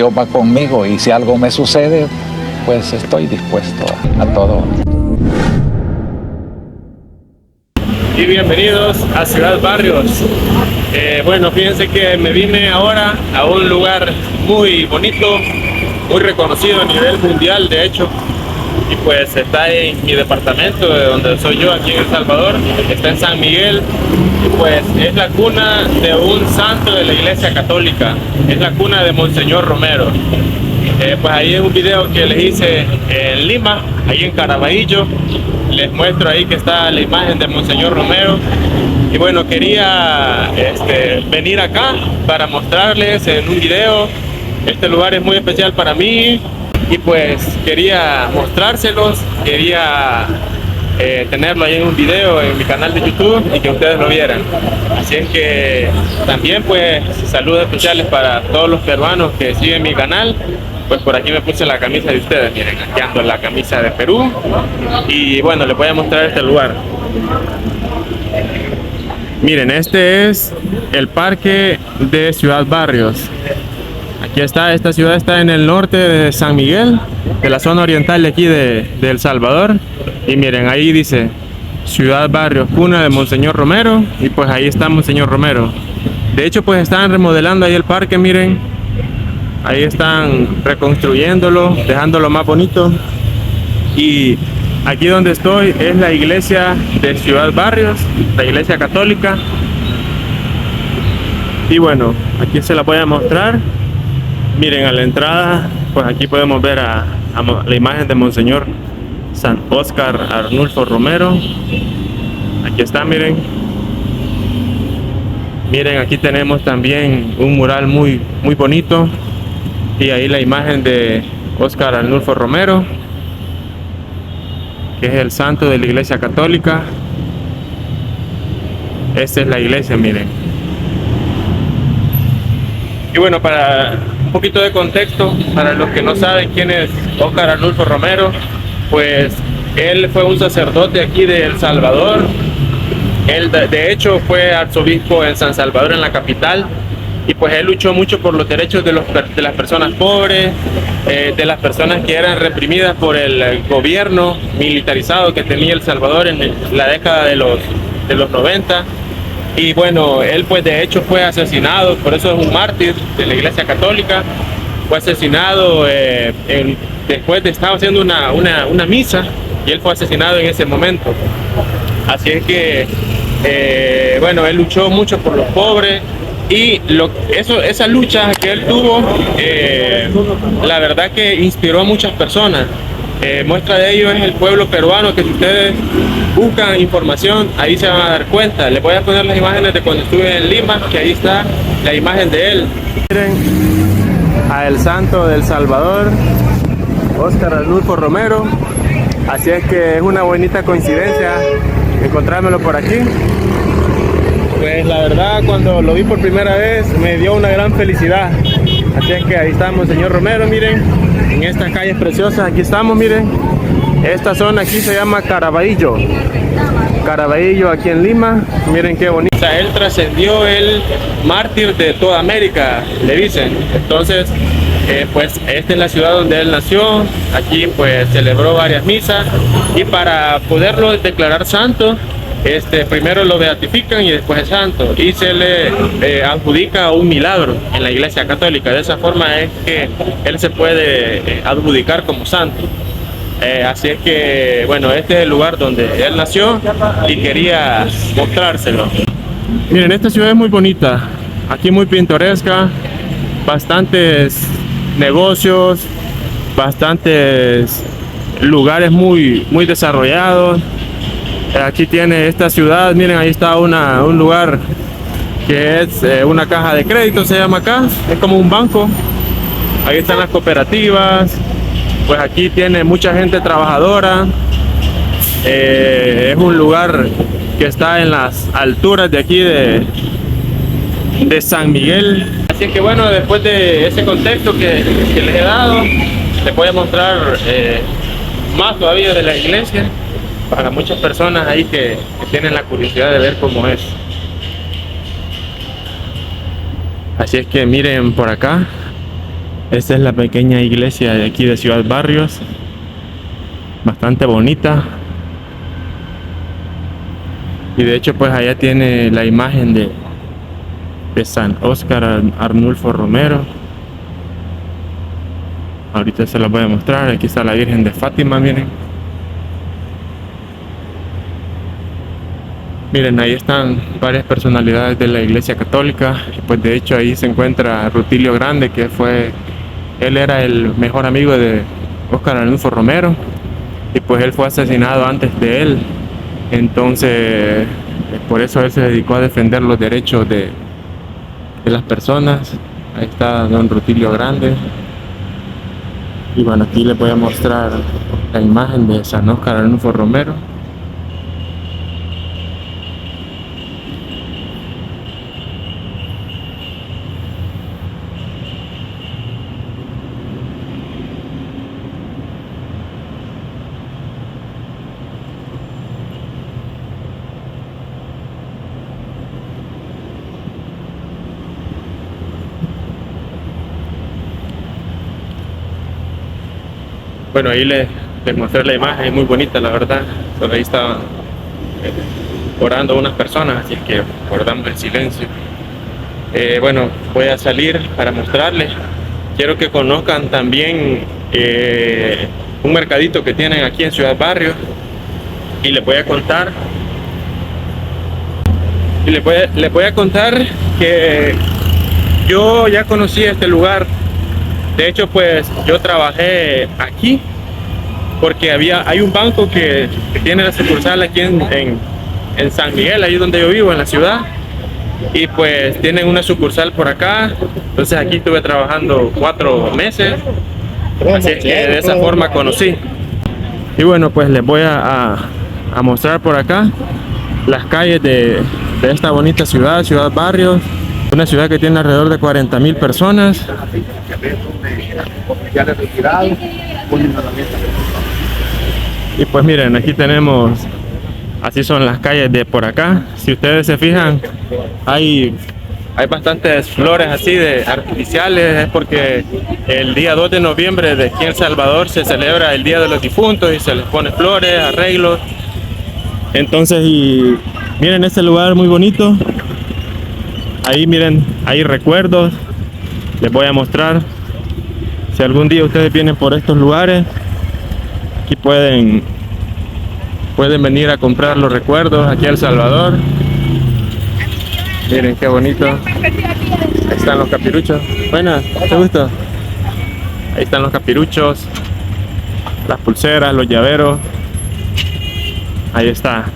Dios va conmigo y si algo me sucede, pues estoy dispuesto a todo. Y bienvenidos a Ciudad Barrios. Bueno, fíjense que me vine ahora a un lugar muy bonito, muy reconocido a nivel mundial, de hecho. Y pues está en mi departamento, de donde soy yo, aquí en El Salvador. Está en San Miguel. Y pues es la cuna de un santo de la Iglesia Católica. Es la cuna de Monseñor Romero. Pues ahí es un video que les hice en Lima, ahí en Caraballo. Les muestro ahí que está la imagen de Monseñor Romero. Y bueno, quería venir acá para mostrarles en un video. Este lugar es muy especial para mí y pues quería mostrárselos, quería tenerlo ahí en un video en mi canal de YouTube y que ustedes lo vieran. Así es que también pues saludos especiales para todos los peruanos que siguen mi canal. Pues por aquí me puse la camisa de ustedes, miren, aquí ando en la camisa de Perú. Y bueno, les voy a mostrar este lugar. Miren, este es el parque de Ciudad Barrios. Aquí está, esta ciudad está en el norte de San Miguel, de la zona oriental de aquí de El Salvador. Y miren, ahí dice Ciudad Barrios, cuna de Monseñor Romero. Y pues ahí está Monseñor Romero. De hecho, pues están remodelando ahí el parque, miren. Ahí están reconstruyéndolo, dejándolo más bonito. Y aquí donde estoy es la iglesia de Ciudad Barrios, la iglesia católica. Y bueno, aquí se la voy a mostrar. Miren, a la entrada, pues aquí podemos ver a la imagen de Monseñor San Óscar Arnulfo Romero. Aquí está, miren. Miren, aquí tenemos también un mural muy bonito. Y ahí la imagen de Óscar Arnulfo Romero, que es el santo de la Iglesia Católica. Esta es la iglesia, miren. Y bueno, para un poquito de contexto, para los que no saben quién es Óscar Arnulfo Romero, pues él fue un sacerdote aquí de El Salvador. Él de hecho fue arzobispo en San Salvador, en la capital. Y pues él luchó mucho por los derechos de las personas pobres, de las personas que eran reprimidas por el gobierno militarizado que tenía El Salvador en la década de los 90. Y bueno, él pues de hecho fue asesinado, por eso es un mártir de la Iglesia Católica. Fue asesinado después de estar haciendo una misa y él fue asesinado en ese momento. Así es que, bueno, él luchó mucho por los pobres. Y esa lucha que él tuvo, la verdad que inspiró a muchas personas. Muestra de ello es el pueblo peruano, que si ustedes buscan información, ahí se van a dar cuenta. Les voy a poner las imágenes de cuando estuve en Lima, que ahí está la imagen de él. Miren a el santo del Salvador, Óscar Arnulfo Romero. Así es que es una bonita coincidencia encontrármelo por aquí. Pues la verdad, cuando lo vi por primera vez me dio una gran felicidad. Así es que ahí estamos, señor Romero, miren, en estas calles preciosas, aquí estamos, miren. Esta zona aquí se llama Caraballo. Caraballo, aquí en Lima, miren qué bonito. O sea, él trascendió el mártir de toda América, le dicen. Entonces, pues esta es la ciudad donde él nació. Aquí pues celebró varias misas y para poderlo declarar santo, primero lo beatifican y después es santo, y se le adjudica un milagro en la Iglesia Católica. De esa forma es que él se puede adjudicar como santo. Así es que, bueno, este es el lugar donde él nació y quería mostrárselo. Miren, esta ciudad es muy bonita, aquí muy pintoresca, bastantes negocios, bastantes lugares muy desarrollados. Aquí tiene esta ciudad, miren, ahí está un lugar que es una caja de crédito, se llama acá, es como un banco. Ahí están las cooperativas, pues aquí tiene mucha gente trabajadora. Es un lugar que está en las alturas de aquí de San Miguel. Así que bueno, después de ese contexto que les he dado, les voy a mostrar más todavía de la iglesia, para muchas personas ahí que tienen la curiosidad de ver cómo es. Así es que miren por acá, Esta es la pequeña iglesia de aquí de Ciudad Barrios, bastante bonita. Y de hecho pues allá tiene la imagen de San Óscar Arnulfo Romero. Ahorita se las voy a mostrar. Aquí está la Virgen de Fátima, miren. Miren, ahí están varias personalidades de la Iglesia Católica. Y pues de hecho ahí se encuentra Rutilio Grande, que él era el mejor amigo de Óscar Arnulfo Romero. Y pues él fue asesinado antes de él. Entonces, por eso él se dedicó a defender los derechos de las personas. Ahí está don Rutilio Grande. Y bueno, aquí les voy a mostrar la imagen de San Óscar Arnulfo Romero. Bueno, ahí les mostré la imagen, es muy bonita la verdad. Solo ahí estaban orando unas personas, así que guardamos el silencio. Bueno, voy a salir para mostrarles. Quiero que conozcan también un mercadito que tienen aquí en Ciudad Barrios. Y les voy a contar. Les voy a contar que yo ya conocí este lugar. De hecho, pues yo trabajé aquí porque hay un banco que tiene la sucursal aquí en San Miguel, ahí donde yo vivo, en la ciudad. Y pues tienen una sucursal por acá. Entonces aquí estuve trabajando 4 meses. Así es que de esa forma conocí. Y bueno, pues les voy a mostrar por acá las calles de esta bonita ciudad, Ciudad Barrios. Una ciudad que tiene alrededor de 40,000 personas. Y pues miren, aquí tenemos, así son las calles de por acá. Si ustedes se fijan, hay bastantes flores así de artificiales. Es porque el día 2 de noviembre de aquí en El Salvador se celebra el Día de los Difuntos y se les pone flores, arreglos. Entonces, y miren este lugar muy bonito. Ahí miren, hay recuerdos. Les voy a mostrar. Si algún día ustedes vienen por estos lugares, aquí pueden venir a comprar los recuerdos aquí a El Salvador. Miren qué bonito. Ahí están los capiruchos. Buenas, ¿te gusta? Ahí están los capiruchos, las pulseras, los llaveros. Ahí está.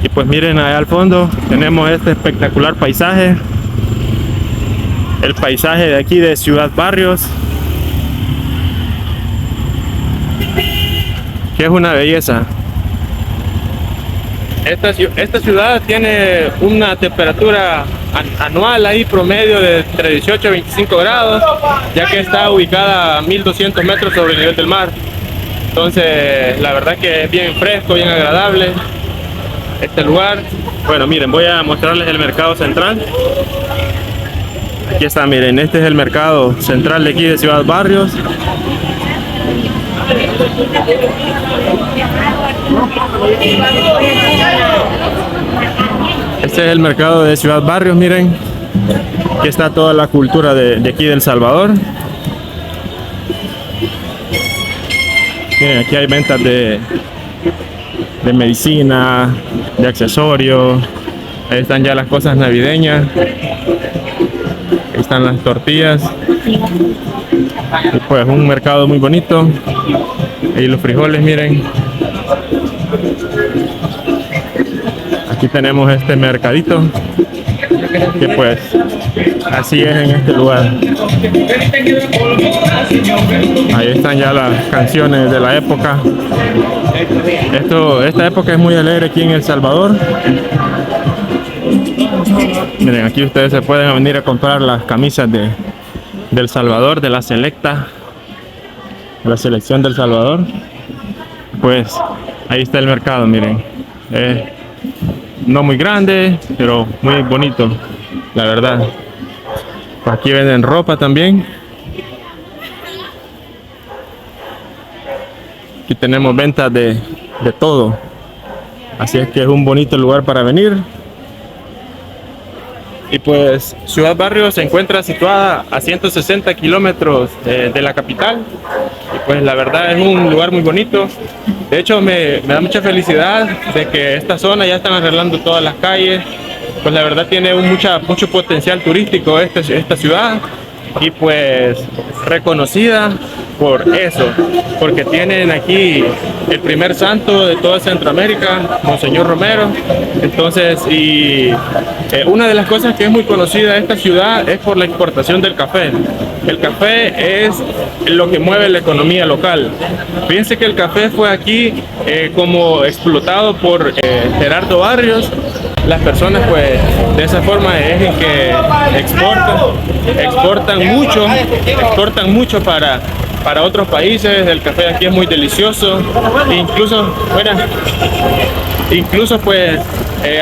Y pues miren, allá al fondo tenemos este espectacular paisaje. El paisaje de aquí de Ciudad Barrios, que es una belleza. Esta ciudad tiene una temperatura anual ahí promedio de entre 18 a 25 grados, ya que está ubicada a 1200 metros sobre el nivel del mar. Entonces la verdad que es bien fresco, bien agradable este lugar. Bueno, miren, voy a mostrarles el mercado central. Aquí está, miren, este es el mercado central de aquí de Ciudad Barrios. Este es el mercado de Ciudad Barrios, miren. Aquí está toda la cultura de aquí de El Salvador. Miren, aquí hay ventas de medicina, de accesorios. Ahí están ya las cosas navideñas. Ahí están las tortillas. Y pues un mercado muy bonito. Ahí los frijoles, miren. Aquí tenemos este mercadito, que pues así es en este lugar. Ahí están ya las canciones de la época. Esta época es muy alegre aquí en El Salvador. Miren, aquí ustedes se pueden venir a comprar las camisas de El Salvador, de la selecta, de la selección del Salvador. Pues ahí está el mercado, miren. No muy grande, pero muy bonito, la verdad. Pues aquí venden ropa también. Aquí tenemos ventas de todo. Así es que es un bonito lugar para venir. Y pues Ciudad Barrios se encuentra situada a 160 kilómetros de la capital. Y pues la verdad es un lugar muy bonito. De hecho me da mucha felicidad de que esta zona ya están arreglando todas las calles. Pues la verdad tiene mucho potencial turístico esta ciudad. Y pues reconocida por eso, porque tienen aquí el primer santo de toda Centroamérica, Monseñor Romero. Entonces, una de las cosas que es muy conocida de esta ciudad es por la exportación del café. El café es lo que mueve la economía local. Fíjense que el café fue aquí como explotado por Gerardo Barrios. Las personas pues de esa forma es en que exportan mucho para otros países. El café aquí es muy delicioso, incluso pues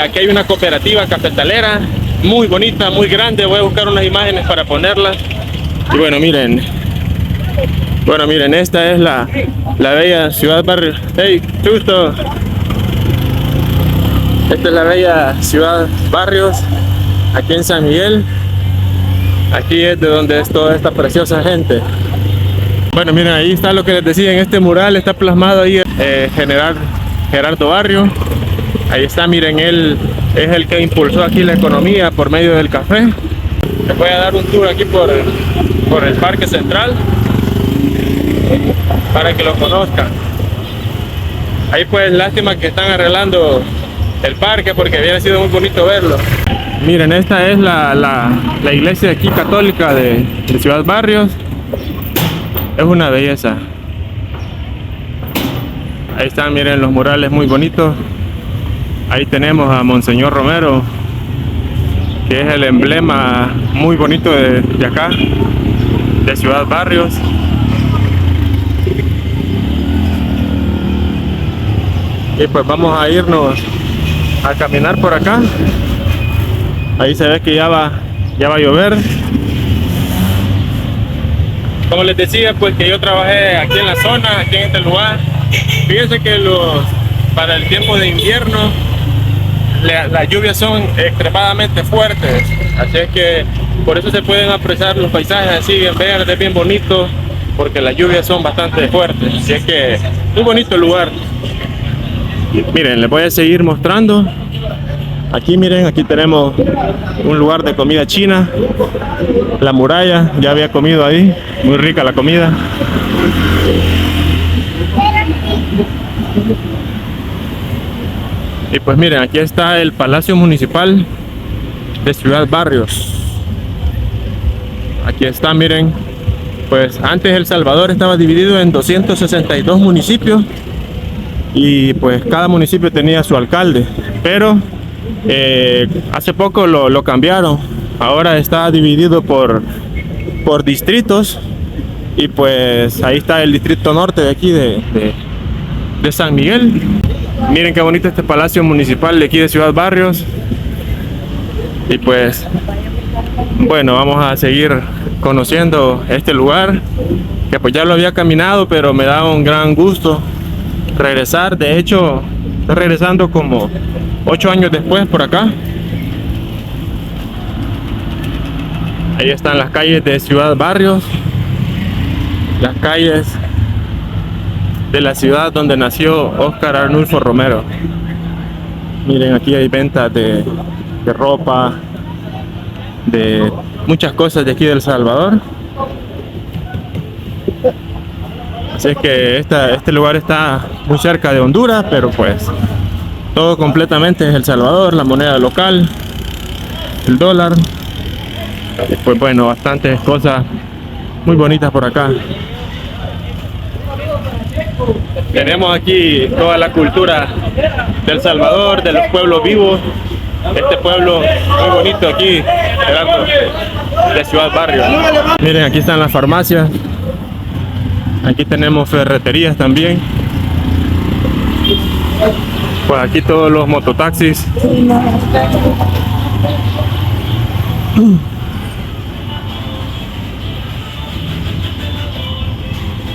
aquí hay una cooperativa cafetalera muy bonita, muy grande. Voy a buscar unas imágenes para ponerlas. Y bueno, miren, esta es la bella Ciudad Barrios. Hey, justo. Esta es la bella Ciudad Barrios, aquí en San Miguel. Aquí es de donde es toda esta preciosa gente. Bueno, miren, ahí está lo que les decía, en este mural está plasmado ahí Gerardo Barrios. Ahí está, miren, él es el que impulsó aquí la economía por medio del café. Les voy a dar un tour aquí por el Parque Central para que lo conozcan. Ahí pues lástima que están arreglando el parque porque hubiera sido muy bonito verlo. Miren, esta es la iglesia aquí católica de Ciudad Barrios. Es una belleza. Ahí están, miren los murales muy bonitos. Ahí tenemos a Monseñor Romero, que es el emblema muy bonito de acá, de Ciudad Barrios. Y pues vamos a irnos a caminar por acá. Ahí se ve que ya va a llover. Como les decía, pues que yo trabajé aquí en la zona, aquí en este lugar. Fíjense que para el tiempo de invierno las lluvias son extremadamente fuertes, así es que por eso se pueden apreciar los paisajes así bien verdes, bien bonitos, porque las lluvias son bastante fuertes. Así es que muy bonito el lugar. Miren, les voy a seguir mostrando. Aquí miren, aquí tenemos un lugar de comida china, la muralla. Ya había comido ahí, muy rica la comida. Y pues miren, aquí está el Palacio Municipal de Ciudad Barrios. Aquí está, miren. Pues antes El Salvador estaba dividido en 262 municipios y pues cada municipio tenía su alcalde, pero hace poco lo cambiaron. Ahora está dividido por distritos y pues ahí está el distrito norte de aquí de San Miguel. Miren qué bonito este Palacio Municipal de aquí de Ciudad Barrios. Y pues bueno, vamos a seguir conociendo este lugar, que pues ya lo había caminado, pero me da un gran gusto regresar. De hecho, estoy regresando como 8 años después por acá. Ahí están las calles de Ciudad Barrios, las calles de la ciudad donde nació Óscar Arnulfo Romero. Miren, aquí hay ventas de ropa, de muchas cosas de aquí de El Salvador. Así es que este lugar está muy cerca de Honduras, pero pues todo completamente es El Salvador, la moneda local, el dólar. Y pues bueno, bastantes cosas muy bonitas por acá. Tenemos aquí toda la cultura de El Salvador, de los pueblos vivos. Este pueblo muy bonito aquí de Ciudad Barrios. Miren, aquí están las farmacias. Aquí tenemos ferreterías también. Pues aquí todos los mototaxis.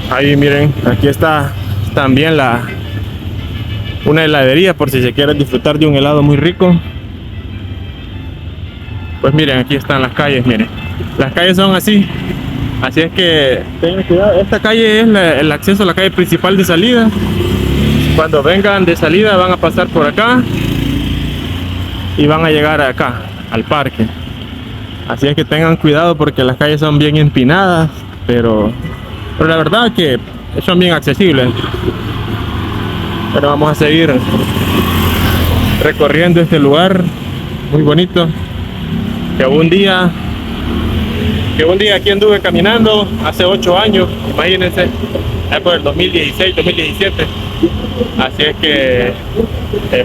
Ahí miren, aquí está también una heladería por si se quiere disfrutar de un helado muy rico. Pues miren, aquí están las calles, miren. Las calles son así. Así es que tengan cuidado. Esta calle es el acceso a la calle principal de salida. Cuando vengan de salida van a pasar por acá y van a llegar acá, al parque. Así es que tengan cuidado porque las calles son bien empinadas, pero la verdad que son bien accesibles. Pero vamos a seguir recorriendo este lugar muy bonito. Que un día aquí anduve caminando hace 8 años, imagínense, por el 2016, 2017. Así es que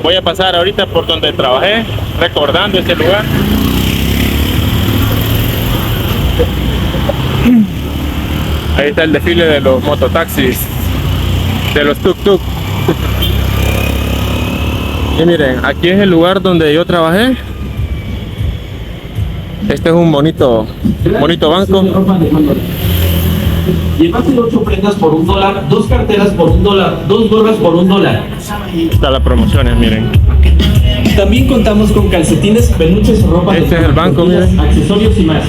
voy a pasar ahorita por donde trabajé, recordando ese lugar. Ahí está el desfile de los mototaxis, de los tuk-tuk. Y miren, aquí es el lugar donde yo trabajé. Este es un bonito banco. Llévate 8 prendas por $1, 2 carteras por $1, 2 gorras por $1. Está las promociones, miren. También contamos con calcetines, peluches, ropa. Este es el banco, miren. Accesorios y más.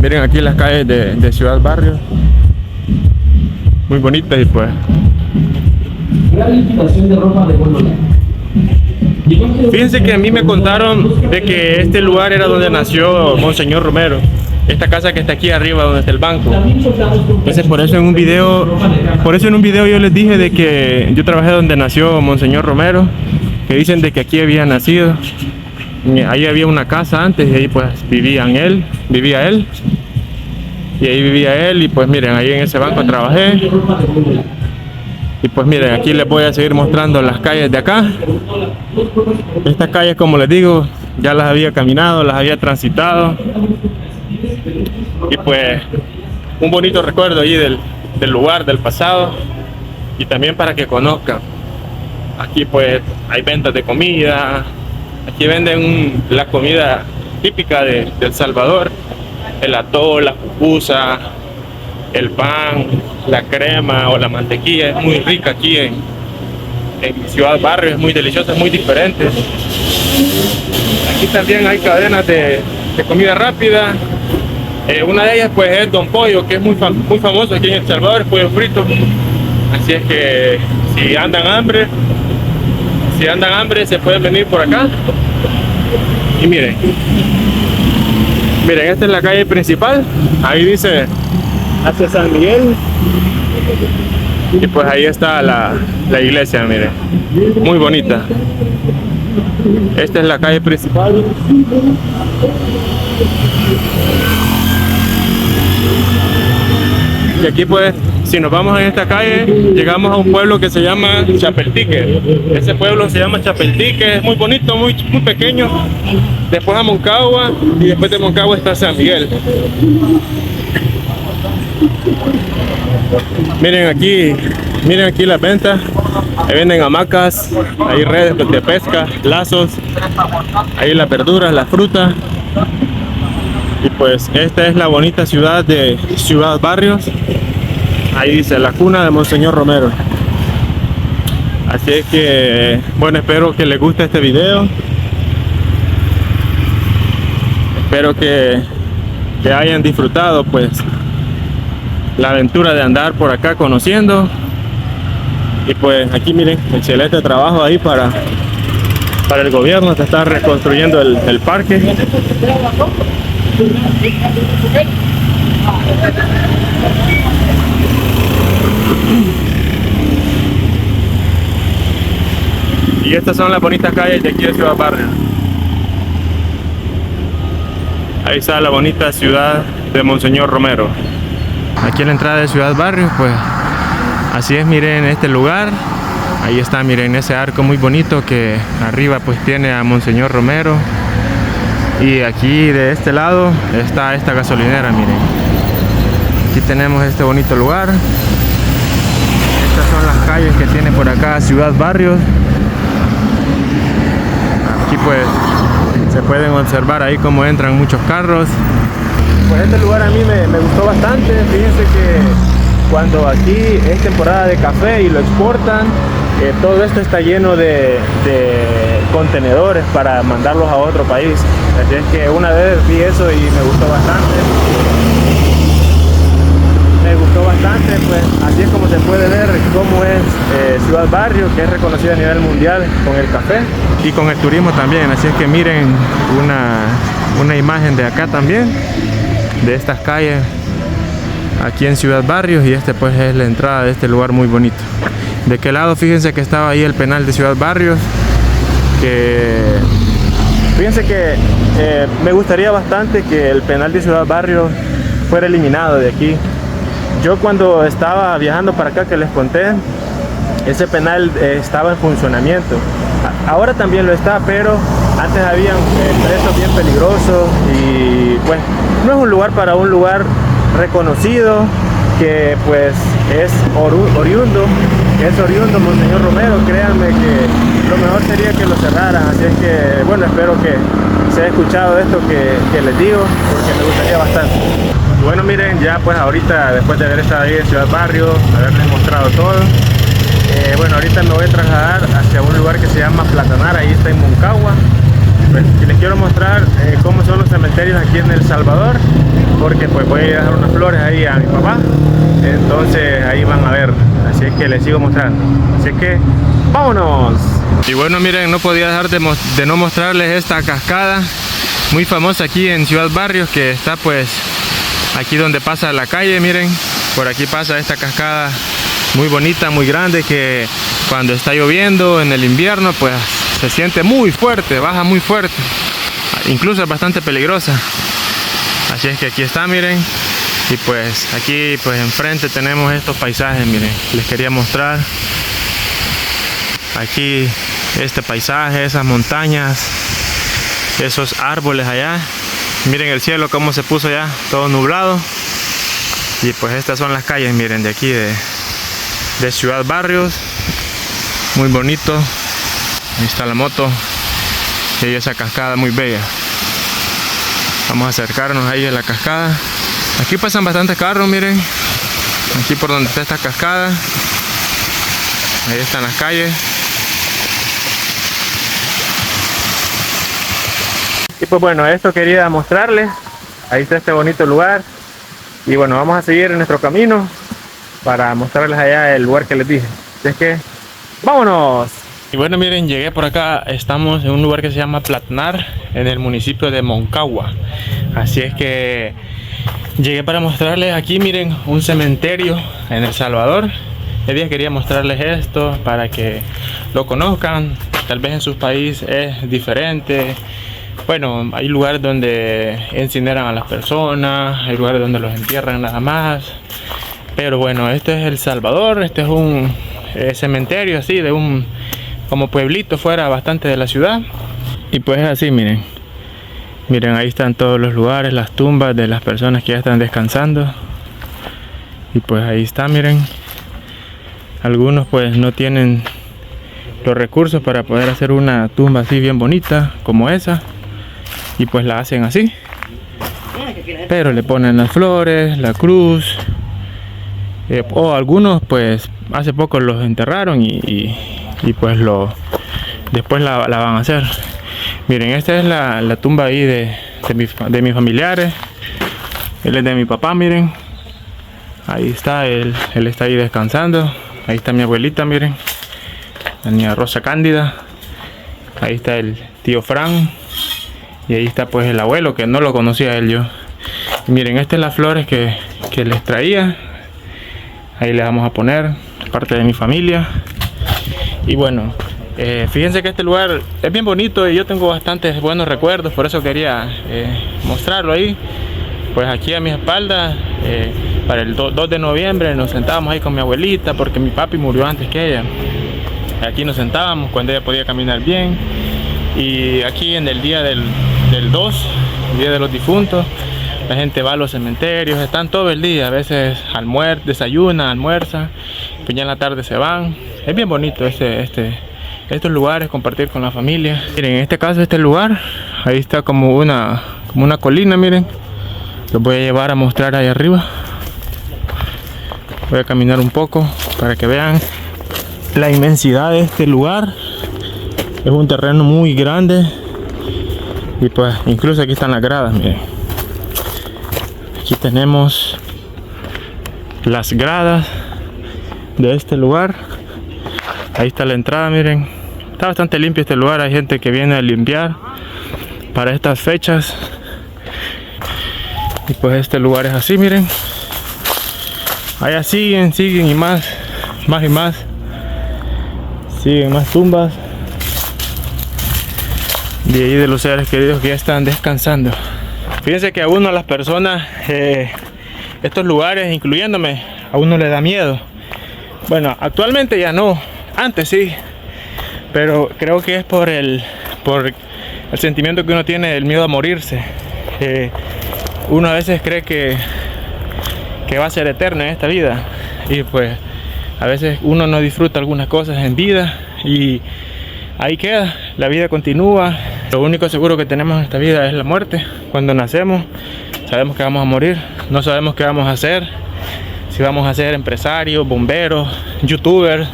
Miren aquí las calles de Ciudad Barrios. Muy bonitas y pues. Gran liquidación de ropa de $1. Fíjense que a mí me contaron de que este lugar era donde nació Monseñor Romero. Esta casa que está aquí arriba donde está el banco. Entonces por eso en un video yo les dije de que yo trabajé donde nació Monseñor Romero, que dicen de que aquí había nacido. Ahí había una casa antes y ahí pues vivía él. Y ahí vivía él y pues miren, ahí en ese banco trabajé. Y pues miren, aquí les voy a seguir mostrando las calles de acá. Estas calles, como les digo, ya las había caminado, las había transitado. Y pues un bonito recuerdo allí del lugar, del pasado. Y también para que conozcan. Aquí pues hay ventas de comida. Aquí venden la comida típica de El Salvador. El atol, la pupusa, el pan, la crema o la mantequilla. Es muy rica aquí en Ciudad Barrios, es muy deliciosa, es muy diferente. Aquí también hay cadenas de comida rápida. Una de ellas pues es Don Pollo, que es muy famoso aquí en El Salvador, es pollo frito. Así es que si andan hambre se pueden venir por acá. Y miren, esta es la calle principal. Ahí dice hacia San Miguel. Y pues ahí está la iglesia, miren, muy bonita. Esta es la calle principal. Y aquí pues, si nos vamos en esta calle, llegamos a un pueblo que se llama Chapeltique. Ese pueblo se llama Chapeltique, es muy bonito, muy pequeño. Después a Moncagua y después de Moncagua está San Miguel. Miren aquí las ventas. Ahí venden hamacas, hay redes de pesca, lazos, ahí las verduras, las frutas. Y pues esta es la bonita ciudad de Ciudad Barrios. Ahí dice la cuna de Monseñor Romero. Así es que, bueno, espero que les guste este video. Espero que hayan disfrutado pues la aventura de andar por acá conociendo. Y pues aquí miren, excelente trabajo ahí para el gobierno. Se está reconstruyendo el parque. Y estas son las bonitas calles de aquí de Ciudad Barrios. Ahí está la bonita ciudad de Monseñor Romero. Aquí en la entrada de Ciudad Barrios, pues así es, miren este lugar. Ahí está, miren ese arco muy bonito que arriba pues tiene a Monseñor Romero. Y aquí de este lado está esta gasolinera, miren. Aquí tenemos este bonito lugar. Estas son las calles que tiene por acá Ciudad Barrios. Aquí pues se pueden observar ahí cómo entran muchos carros. pues este lugar a mí me gustó bastante. Fíjense que cuando aquí es temporada de café y lo exportan, todo esto está lleno de contenedores para mandarlos a otro país. Así es que una vez vi eso y me gustó bastante. Pues así es como se puede ver cómo es Ciudad Barrios, que es reconocida a nivel mundial con el café y con el turismo también. Así es que miren una imagen de acá también, de estas calles aquí en Ciudad Barrios, y pues es la entrada de este lugar muy bonito. De qué lado, fíjense que estaba ahí el penal de Ciudad Barrios, que fíjense que me gustaría bastante que el penal de Ciudad Barrios fuera eliminado de aquí. Yo cuando estaba viajando para acá, que les conté, ese penal estaba en funcionamiento. Ahora también lo está, pero antes habían presos bien peligrosos y pues no es un lugar para un lugar reconocido, que pues es oriundo Monseñor Romero. Créanme que lo mejor sería que lo cerraran. Así es que bueno, espero que se haya escuchado esto que les digo, porque me gustaría bastante. Y bueno, miren, ya pues ahorita, después de haber estado ahí en Ciudad Barrios, haberles mostrado todo, bueno, ahorita me voy a trasladar hacia un lugar que se llama Platanar. Ahí está en Moncagua. Pues, y les quiero mostrar cómo son los cementerios aquí en El Salvador, porque pues voy a ir a dejar unas flores ahí a mi papá, entonces ahí van a ver. Así es que les sigo mostrando, así que ¡vámonos! Y bueno, miren, no podía dejar de no mostrarles esta cascada muy famosa aquí en Ciudad Barrios, que está pues aquí donde pasa la calle. Miren, por aquí pasa esta cascada muy bonita, muy grande, que cuando está lloviendo en el invierno pues se siente muy fuerte, baja muy fuerte, incluso es bastante peligrosa. Así es que aquí está, miren. Y pues aquí pues enfrente tenemos estos paisajes. Miren, les quería mostrar aquí este paisaje, esas montañas, esos árboles allá. Miren el cielo cómo se puso ya todo nublado. Y pues estas son las calles, miren, de aquí de Ciudad Barrios. Muy bonito. Ahí está la moto y esa cascada muy bella. Vamos a acercarnos ahí a la cascada. Aquí pasan bastantes carros, miren. Aquí por donde está esta cascada. Ahí están las calles. Y pues bueno, esto quería mostrarles. Ahí está este bonito lugar. Y bueno, vamos a seguir en nuestro camino para mostrarles allá el lugar que les dije. Así es que ¡vámonos! Y bueno, miren, llegué por acá. Estamos en un lugar que se llama Platanar, en el municipio de Moncagua. Así es que llegué para mostrarles aquí, miren, un cementerio en El Salvador. El día quería mostrarles esto para que lo conozcan. Tal vez en sus países es diferente. Bueno, hay lugares donde incineran a las personas, hay lugares donde los entierran nada más. Pero bueno, este es El Salvador. Este es un cementerio así de un como pueblito fuera bastante de la ciudad. Y pues es así, miren. Miren, ahí están todos los lugares, las tumbas de las personas que ya están descansando. Y pues ahí está, miren. Algunos pues no tienen los recursos para poder hacer una tumba así bien bonita como esa. Y pues la hacen así. Pero le ponen las flores, la cruz. O algunos pues hace poco los enterraron y pues después la van a hacer. Miren, esta es la tumba ahí de mis familiares. Él es de mi papá, miren. Ahí está, él está ahí descansando. Ahí está mi abuelita, miren. La niña Rosa Cándida. Ahí está el tío Fran. Y ahí está pues el abuelo, que no lo conocía él yo. Y miren, estas son las flores que les traía. Ahí le vamos a poner, parte de mi familia. Y bueno, fíjense que este lugar es bien bonito y yo tengo bastantes buenos recuerdos, por eso quería mostrarlo ahí. Pues aquí a mi espalda, para el 2 de noviembre nos sentábamos ahí con mi abuelita, porque mi papi murió antes que ella. Aquí nos sentábamos cuando ella podía caminar bien. Y aquí en el día del 2, el día de los difuntos, la gente va a los cementerios, están todo el día, a veces desayunan, almuerzan, pues ya en la tarde se van. Es bien bonito estos lugares, compartir con la familia. Miren, en este caso, este lugar, ahí está como una colina, miren. Los voy a llevar a mostrar ahí arriba. Voy a caminar un poco para que vean la inmensidad de este lugar. Es un terreno muy grande. Y pues incluso aquí están las gradas, miren. Aquí tenemos las gradas de este lugar. Ahí está la entrada, miren. Está bastante limpio este lugar. Hay gente que viene a limpiar para estas fechas. Y pues este lugar es así, miren. Allá siguen y más y más. Siguen más tumbas. De ahí de los seres queridos que ya están descansando. Fíjense que a uno, las personas, estos lugares, incluyéndome, a uno le da miedo. Bueno, actualmente ya no, antes sí, pero creo que es por el sentimiento que uno tiene, el miedo a morirse. Uno a veces cree que va a ser eterno en esta vida, y pues a veces uno no disfruta algunas cosas en vida y ahí queda, la vida continúa. Lo único seguro que tenemos en esta vida es la muerte. Cuando nacemos sabemos que vamos a morir, no sabemos qué vamos a hacer, si vamos a ser empresarios, bomberos, youtubers,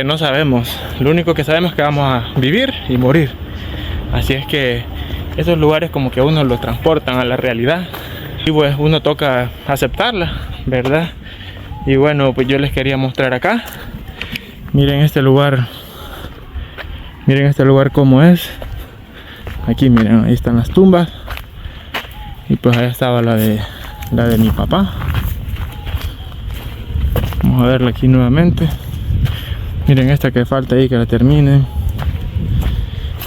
no sabemos. Lo único que sabemos es que vamos a vivir y morir. Así es que esos lugares como que a uno lo transportan a la realidad y pues uno toca aceptarla, ¿verdad? Y bueno, pues yo les quería mostrar acá. Miren este lugar. Miren este lugar como es. Aquí miren, ahí están las tumbas. Y pues ahí estaba la de mi papá. Vamos a verla aquí nuevamente. Miren esta que falta ahí, que la terminen.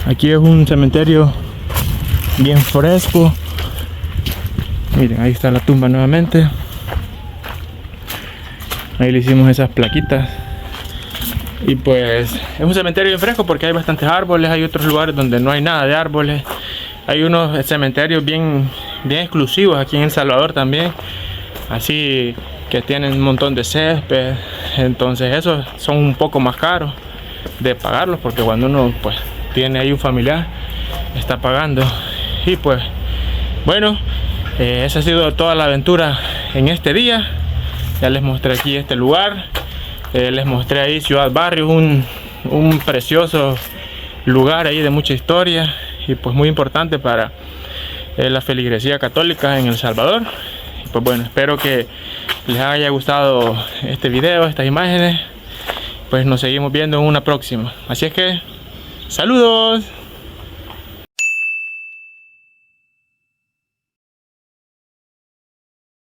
Aquí es un cementerio bien fresco. Miren, ahí está la tumba nuevamente. Ahí le hicimos esas plaquitas. Y pues es un cementerio bien fresco porque hay bastantes árboles. Hay otros lugares donde no hay nada de árboles. Hay unos cementerios bien exclusivos aquí en El Salvador también, así que tienen un montón de césped. Entonces esos son un poco más caros de pagarlos, porque cuando uno pues tiene ahí un familiar está pagando. Y pues bueno, esa ha sido toda la aventura en este día. Ya les mostré aquí este lugar. Les mostré ahí Ciudad Barrios, un precioso lugar ahí de mucha historia y pues muy importante para la feligresía católica en El Salvador. Y pues bueno, espero que les haya gustado este video, estas imágenes. Pues nos seguimos viendo en una próxima. Así es que, ¡saludos!